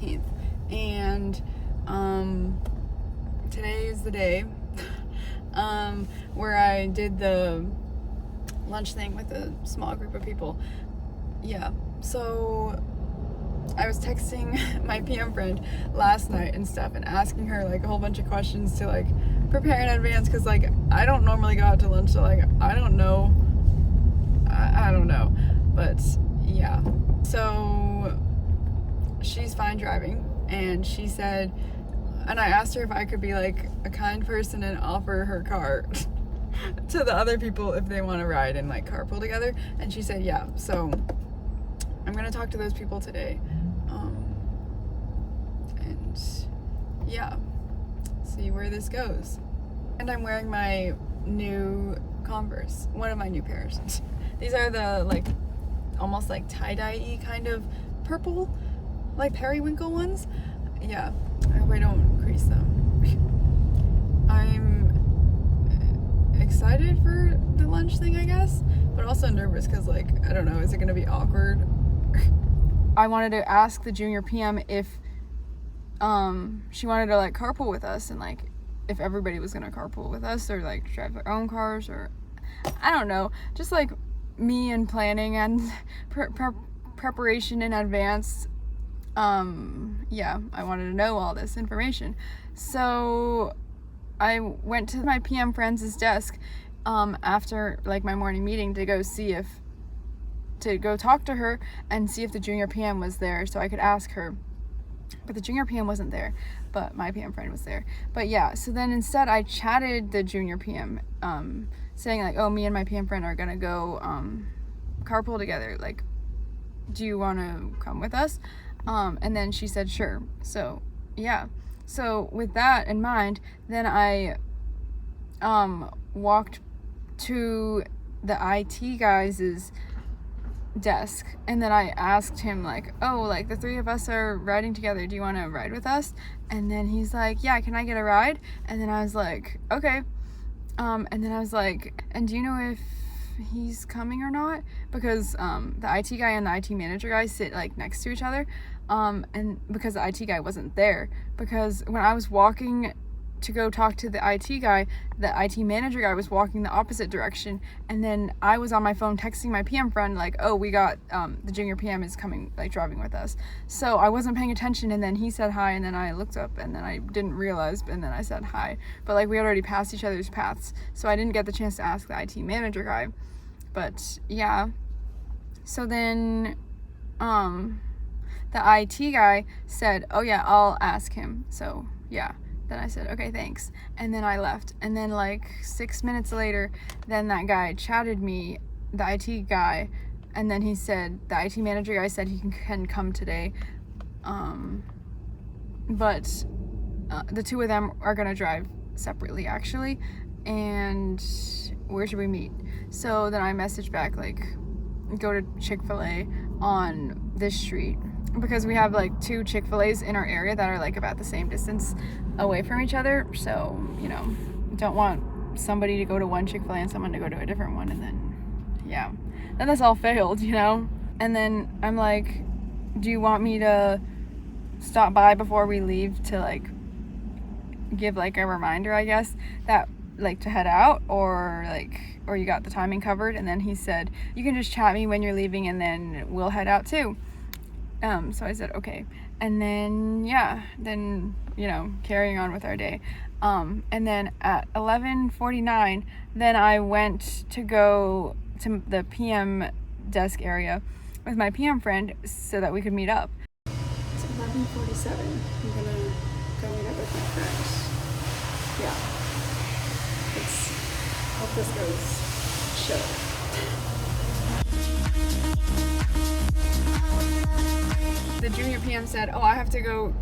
15th. And today is the day where I did the lunch thing with a small group of people. Yeah, so I was texting my PM friend last night and stuff and asking her like a whole bunch of questions to like prepare in advance, because like I don't normally go out to lunch, so like I don't know, but yeah. So she's fine driving, and she said, and I asked her if I could be like a kind person and offer her car to the other people if they want to ride and like carpool together, and she said yeah. So I'm gonna talk to those people today, and yeah, see where this goes. And I'm wearing my new Converse, one of my new pairs. These are the like almost like tie-dye-y kind of purple, like periwinkle ones. Yeah, I hope I don't crease them. I'm excited for the lunch thing, I guess, but also nervous because like I don't know, is it gonna be awkward? I wanted to ask the junior PM if she wanted to like carpool with us, and like if everybody was gonna carpool with us or like drive their own cars, or I don't know, just like me and planning and preparation in advance. Yeah, I wanted to know all this information. So I went to my PM friend's desk after like my morning meeting to go talk to her and see if the junior PM was there so I could ask her. But the junior PM wasn't there, but my PM friend was there. But yeah, so then instead I chatted the junior PM, saying like, oh, me and my PM friend are gonna go carpool together, like, do you want to come with us? And then she said sure. So yeah, so with that in mind, then I walked to the IT guy's desk, and then I asked him like, oh, like the three of us are riding together, do you want to ride with us? And then he's like, yeah, can I get a ride? And then I was like, okay. And then I was like, and do you know if he's coming or not? Because the IT guy and the IT manager guy sit like next to each other, and because the IT guy wasn't there, because when I was walking to go talk to the IT guy, the IT manager guy was walking the opposite direction, and then I was on my phone texting my PM friend like, oh, we got the junior PM is coming, like driving with us. So I wasn't paying attention, and then he said hi, and then I looked up, and then I didn't realize, and then I said hi, but like we had already passed each other's paths, so I didn't get the chance to ask the IT manager guy. But yeah, so then the IT guy said, oh yeah, I'll ask him. So yeah, then I said, okay, thanks. And then I left. And then like 6 minutes later, then that guy chatted me, the IT guy, and then he said, the IT manager guy said he can come today. But the two of them are gonna drive separately actually. And where should we meet? So then I messaged back like, go to Chick-fil-A on this street, because we have like 2 Chick-fil-A's in our area that are like about the same distance away from each other. So, you know, don't want somebody to go to one Chick-fil-A and someone to go to a different one, and then yeah, then this all failed, you know. And then I'm like, do you want me to stop by before we leave to like give like a reminder, I guess, that like to head out, or you got the timing covered? And then he said, you can just chat me when you're leaving and then we'll head out too. So I said okay, and then yeah, then, you know, carrying on with our day. And then at 11:49, then I went to go to the PM desk area with my PM friend so that we could meet up. It's 11:47. I'm gonna go meet up with my friend. Yeah. Hope this goes chill. The junior PM said, oh, I have to go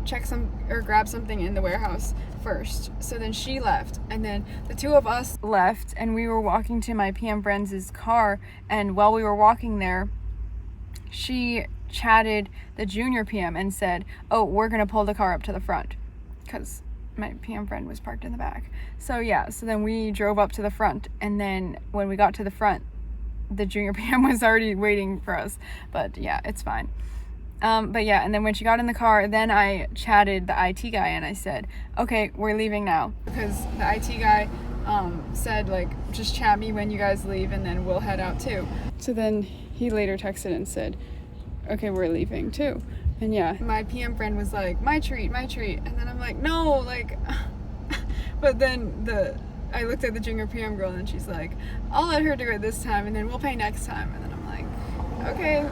check some or grab something in the warehouse first. So then she left, and then the two of us left, and we were walking to my PM friend's car, and while we were walking there, she chatted the junior PM and said, oh, we're gonna pull the car up to the front, because my PM friend was parked in the back. So yeah, so then we drove up to the front, and then when we got to the front, the junior PM was already waiting for us. But yeah, it's fine. But yeah, and then when she got in the car, then I chatted the IT guy and I said, okay, we're leaving now. Because the IT guy said, like, just chat me when you guys leave and then we'll head out too. So then he later texted and said, okay, we're leaving too. And yeah, my PM friend was like, my treat. And then I'm like, no, like, but then I looked at the junior PM girl and she's like, I'll let her do it this time and then we'll pay next time. And then I'm like, okay.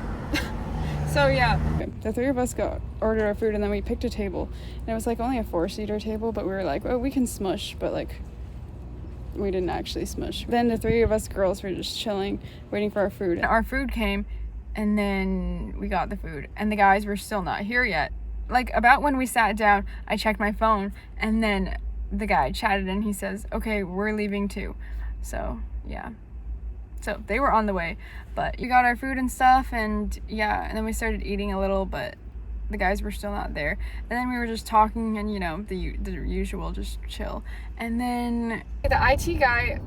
So yeah, the three of us ordered our food and then we picked a table. And it was like only a 4-seater table, but we were like, oh, we can smush, but like, we didn't actually smush. Then the three of us girls were just chilling, waiting for our food. And our food came, and then we got the food, and the guys were still not here yet. Like, about when we sat down, I checked my phone, and then the guy chatted, and he says, okay, we're leaving too. So, yeah. So, they were on the way, but we got our food and stuff, and yeah, and then we started eating a little, but the guys were still not there. And then we were just talking and, you know, the usual, just chill. And then the IT guy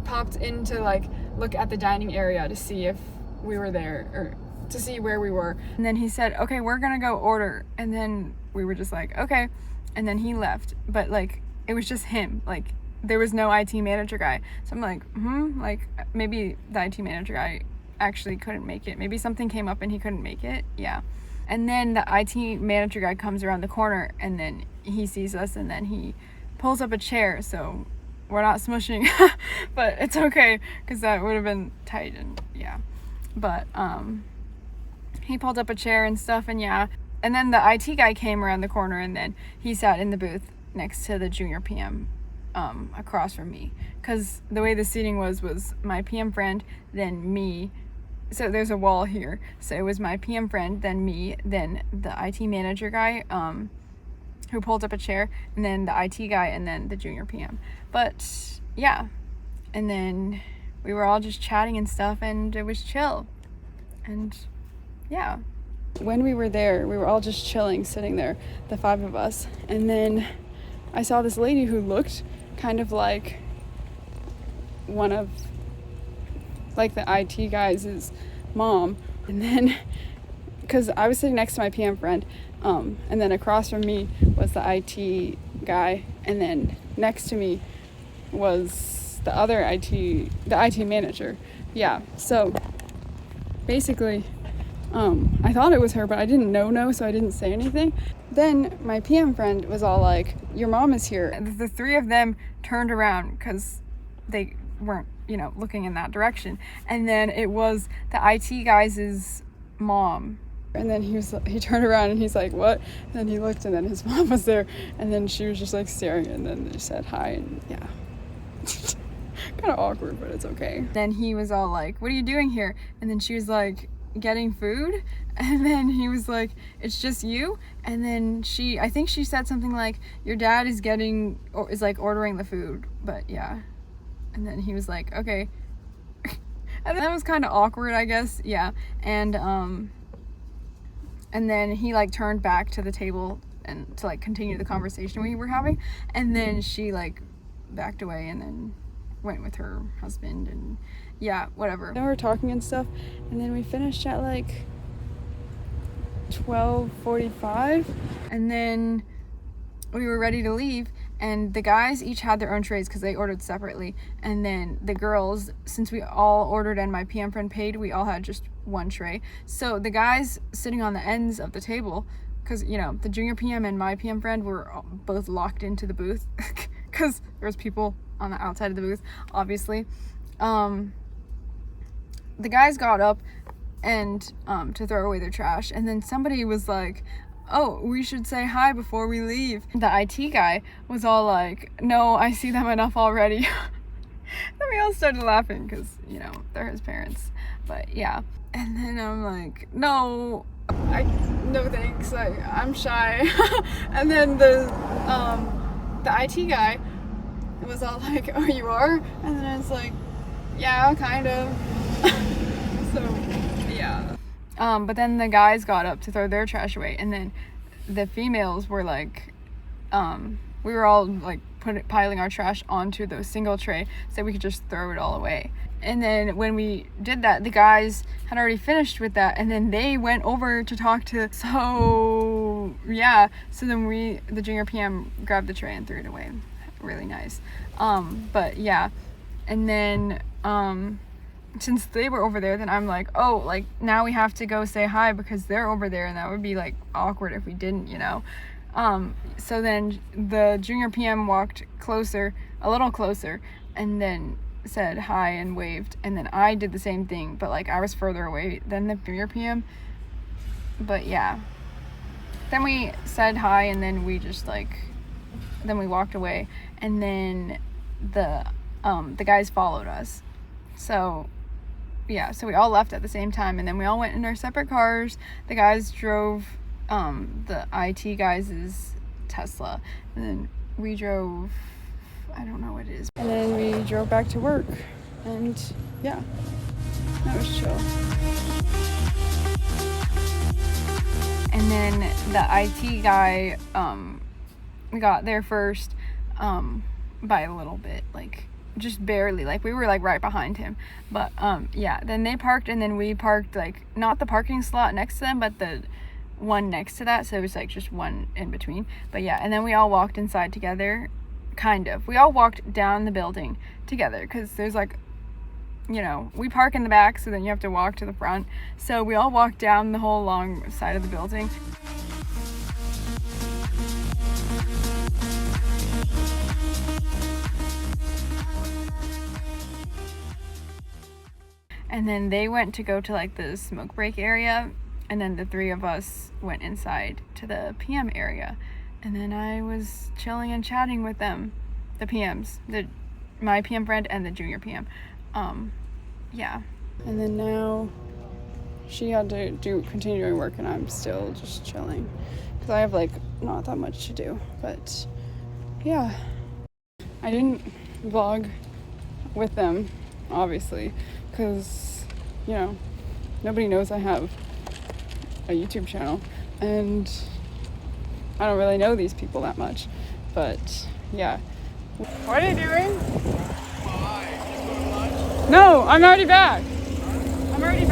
popped in to, like, look at the dining area to see if we were there, or to see where we were. And then he said, okay, we're gonna go order. And then we were just like, okay. And then he left. But, like, it was just him. Like, there was no IT manager guy. So I'm like, like, maybe the IT manager guy actually couldn't make it. Maybe something came up and he couldn't make it. Yeah. And then the IT manager guy comes around the corner and then he sees us and then he pulls up a chair. So we're not smushing, but it's okay because that would have been tight and yeah. But he pulled up a chair and stuff and yeah. And then the IT guy came around the corner and then he sat in the booth next to the junior PM across from me. Because the way the seating was my PM friend, then me. So there's a wall here. So it was my PM friend, then me, then the IT manager guy who pulled up a chair, and then the IT guy, and then the junior PM. But yeah, and then we were all just chatting and stuff, and it was chill. And yeah. When we were there, we were all just chilling, sitting there, the 5 of us. And then I saw this lady who looked kind of like one of, like, the IT guy's mom. And then, because I was sitting next to my PM friend, and then across from me was the IT guy, and then next to me was the other the IT manager. Yeah, so basically, I thought it was her, but I didn't know, so I didn't say anything. Then my PM friend was all like, your mom is here. And the 3 of them turned around because they weren't, you know, looking in that direction. And then it was the IT guy's mom. And then he turned around and he's like, what? And then he looked and then his mom was there. And then she was just like staring and then they said hi and yeah. Kind of awkward, but it's okay. Then he was all like, what are you doing here? And then she was like, getting food. And then he was like, it's just you? And then I think she said something like, your dad is like ordering the food. But yeah. And then he was like, okay. And that was kind of awkward, I guess. Yeah. And then he like turned back to the table and to like continue the conversation we were having. And then she like backed away and then went with her husband and yeah, whatever. Then we were talking and stuff. And then we finished at like 12:45. And then we were ready to leave. And the guys each had their own trays because they ordered separately. And then the girls, since we all ordered and my PM friend paid, we all had just one tray. So the guys sitting on the ends of the table, because, you know, the junior PM and my PM friend were both locked into the booth because there was people on the outside of the booth, obviously. The guys got up and to throw away their trash. And then somebody was like, oh, we should say hi before we leave. The IT guy was all like, no, I see them enough already. Then we all started laughing because, you know, they're his parents. But yeah. And then I'm like, no thanks, I'm shy. And then the IT guy was all like, oh, you are? And then I was like, yeah, kind of. So yeah. But then the guys got up to throw their trash away, and then the females were like, we were all like piling our trash onto the single tray so we could just throw it all away. And then when we did that, the guys had already finished with that, and then they went over to talk to, so then the junior PM grabbed the tray and threw it away. Really nice. But yeah, and then since they were over there, then I'm like, oh, like now we have to go say hi because they're over there, and that would be like awkward if we didn't, you know. So then the junior PM walked a little closer, and then said hi and waved, and then I did the same thing, but like I was further away than the junior PM. But yeah, then we said hi, and then we just then we walked away, and then the guys followed us. So yeah, so we all left at the same time, and then we all went in our separate cars. The guys drove the IT guys' Tesla, and then we drove, I don't know what it is. And then we drove back to work, and yeah, that was chill. And then the IT guy, we got there first, by a little bit, like just barely, like we were like right behind him. But yeah, then they parked, and then we parked like not the parking slot next to them, but the one next to that, so it was like just one in between. But yeah, and then we all walked inside together. We all walked down the building together, because there's like, you know, we park in the back, so then you have to walk to the front. So we all walked down the whole long side of the building. And then they went to go to like the smoke break area, and then the three of us went inside to the PM area. And then I was chilling and chatting with them, the PMs, my PM friend and the junior PM. Yeah. And then now she had to do continuing work, and I'm still just chilling because I have like not that much to do. But yeah, I didn't vlog with them, obviously, because, you know, nobody knows I have a YouTube channel, and I don't really know these people that much. But yeah. What are you doing? No, I'm already back. What are you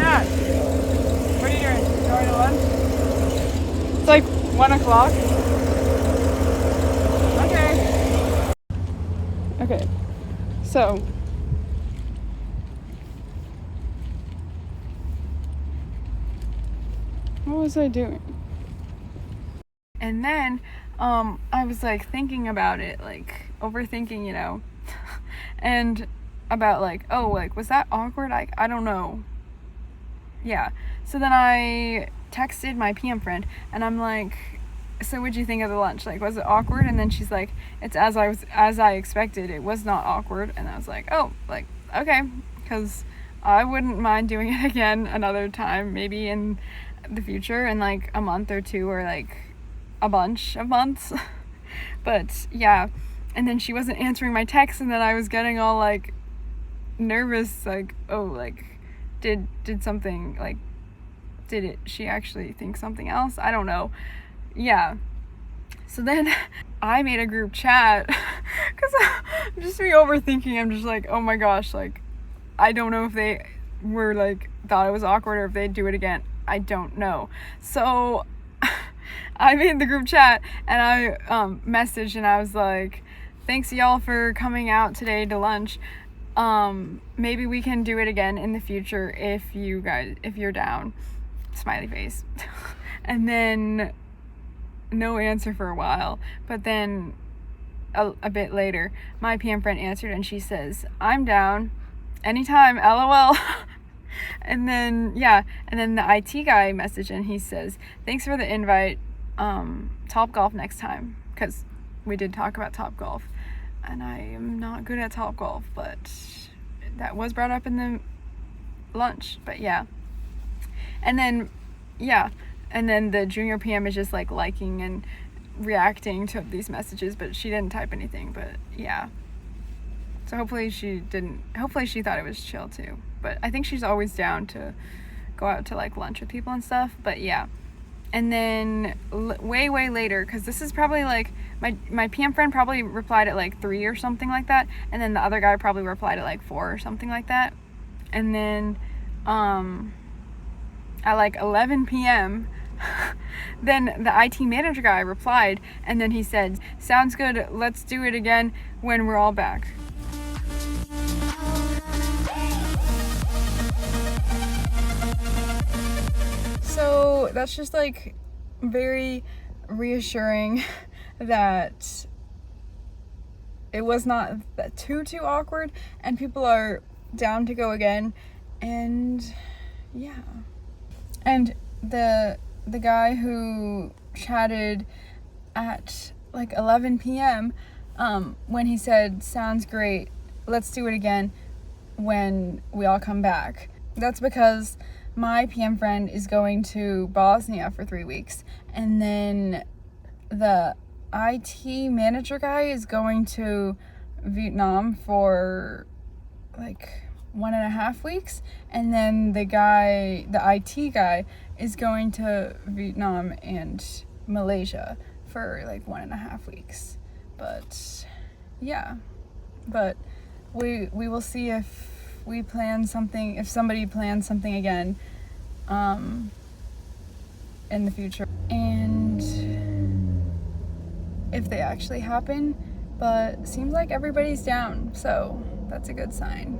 doing? Going to lunch? It's like 1 o'clock. Okay. So what was I doing? And then I was like thinking about it, like overthinking, you know, and about like, oh, like was that awkward? I don't know. Yeah. So then I texted my PM friend, and I'm like, so what'd you think of the lunch? Like, was it awkward? And then she's like, it's as I expected. It was not awkward. And I was like, oh, like, okay, because I wouldn't mind doing it again another time, maybe in the future, in like a month or two, or like a bunch of months. But yeah. And then she wasn't answering my text, and then I was getting all like nervous, like, oh, like did something, like, she actually think something else? I don't know. Yeah. So then I made a group chat because I'm just overthinking. I'm just like, oh my gosh, like I don't know if they were like thought it was awkward or if they'd do it again. I don't know. So I made the group chat, and I messaged, and I was like, thanks y'all for coming out today to lunch. Maybe we can do it again in the future if you're down. Smiley face. And then no answer for a while, but then a bit later my PM friend answered, and she says, I'm down anytime, LOL. And then the IT guy messaged, and he says, thanks for the invite, Topgolf next time, because we did talk about Topgolf, and I am not good at Topgolf, but that was brought up in the lunch. But yeah. And then the junior PM is just like liking and reacting to these messages, but she didn't type anything. But yeah, so hopefully she thought it was chill too. But I think she's always down to go out to like lunch with people and stuff. But yeah, And then way later, because this is probably like my PM friend probably replied at like 3 or something like that, and then the other guy probably replied at like 4 or something like that. And then at like 11 p.m. then the IT manager guy replied, and then he said, "Sounds good, let's do it again when we're all back." So that's just like very reassuring that it was not too awkward and people are down to go again. And yeah, and the guy who chatted at like 11 p.m. When he said, "Sounds great, let's do it again when we all come back," that's because my PM friend is going to Bosnia for 3 weeks, and then the IT manager guy is going to Vietnam for like 1.5 weeks, and then the IT guy is going to Vietnam and Malaysia for like 1.5 weeks. But yeah, but we will see if we plan something, if somebody plans something again in the future, and if they actually happen. But seems like everybody's down, so that's a good sign.